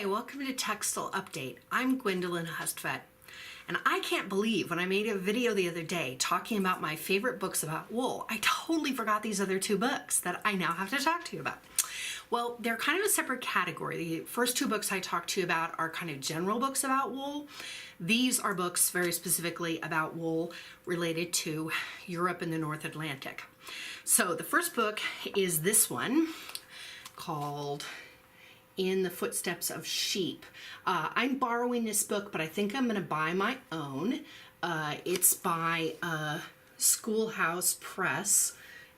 Hi, welcome to Textile Update. I'm Gwendolyn Hustvedt, and I can't believe when I made a video the other day talking about my favorite books about wool, I totally forgot these other two books that I now have to talk to you about. Well, they're kind of a separate category. The first two books I talked to you about are kind of general books about wool. These are books very specifically about wool related to Europe and the North Atlantic. So the first book is this one called In the Footsteps of Sheep. I'm borrowing this book, but I think I'm going to buy my own. It's by Schoolhouse Press,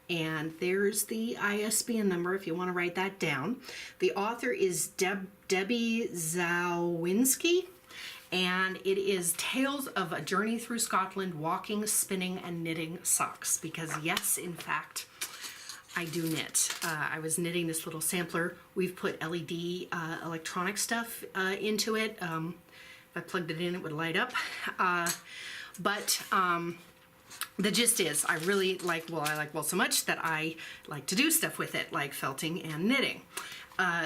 and there's the ISBN number if you want to write that down. The author is Debbie Zawinski, and it is Tales of a Journey Through Scotland, Walking, Spinning, and Knitting Socks, because yes, in fact, I do knit. I was knitting this little sampler. We've put LED electronic stuff into it. If I plugged it in, it would light up. The gist is I really like wool. I like wool so much that I like to do stuff with it, like felting and knitting.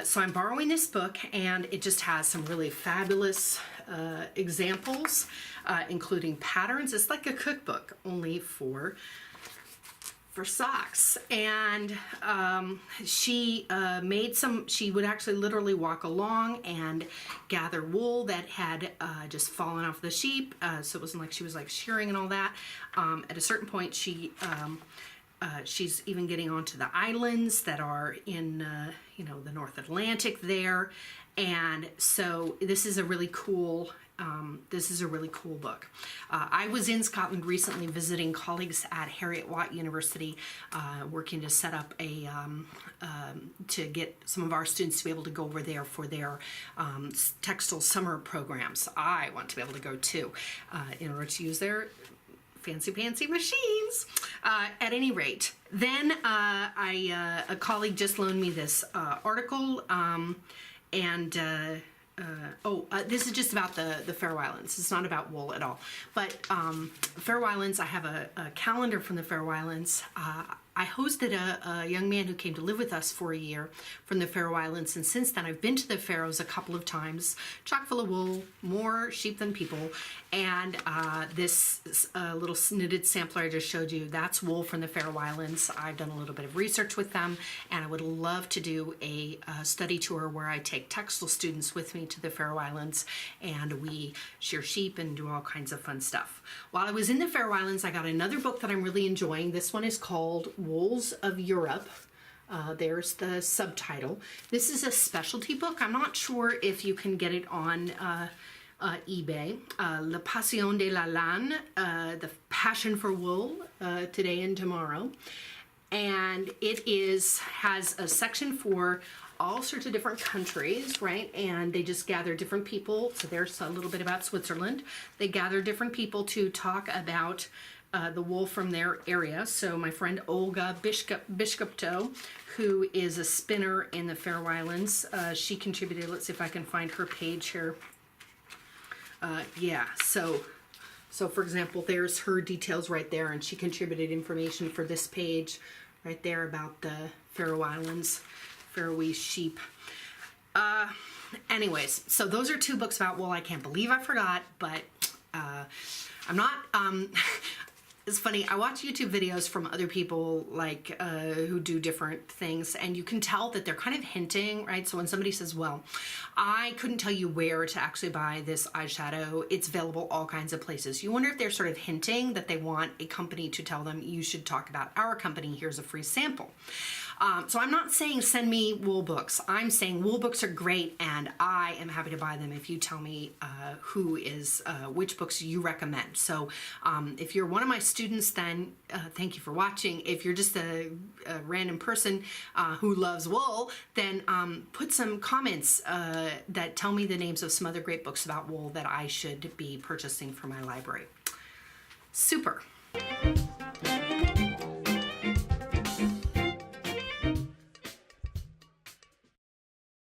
So I'm borrowing this book, and it just has some really fabulous examples, including patterns. It's like a cookbook, only for socks. And she would actually literally walk along and gather wool that had just fallen off the sheep, so it wasn't like she was like shearing and all that. At a certain point, she's even getting onto the islands that are in the North Atlantic there. And so this is a really cool book. I was in Scotland recently visiting colleagues at Heriot-Watt University, working to set up to get some of our students to be able to go over there for their textile summer programs. I want to be able to go too, in order to use their fancy machines. At any rate, then a colleague just loaned me this article, this is just about the Faroe Islands. It's not about wool at all. But Faroe Islands, I have a calendar from the Faroe Islands. I hosted a young man who came to live with us for a year from the Faroe Islands, and since then I've been to the Faroes a couple of times, chock full of wool, more sheep than people, and this little knitted sampler I just showed you, that's wool from the Faroe Islands. I've done a little bit of research with them, and I would love to do a study tour where I take textile students with me to the Faroe Islands, and we shear sheep and do all kinds of fun stuff. While I was in the Faroe Islands, I got another book that I'm really enjoying. This one is called Wools of Europe. There's the subtitle. This is a specialty book. I'm not sure if you can get it on eBay. La Passion de la Laine, The Passion for Wool, Today and Tomorrow. And it has a section for all sorts of different countries, right? And they just gather different people. So there's a little bit about Switzerland. They gather different people to talk about the wool from their area. So my friend Olga Biskupto, who is a spinner in the Faroe Islands, she contributed. Let's see if I can find her page here. So for example, there's her details right there, and she contributed information for this page right there about the Faroe Islands, Faroese sheep. Anyways, so those are two books about wool. I can't believe I forgot, but I'm not... It's funny, I watch YouTube videos from other people like who do different things, and you can tell that they're kind of hinting, right? So when somebody says, well, I couldn't tell you where to actually buy this eyeshadow, it's available all kinds of places. You wonder if they're sort of hinting that they want a company to tell them, you should talk about our company, here's a free sample. So I'm not saying send me wool books. I'm saying wool books are great, and I am happy to buy them if you tell me which books you recommend. So if you're one of my students, then thank you for watching. If you're just a random person who loves wool, then put some comments that tell me the names of some other great books about wool that I should be purchasing for my library. Super.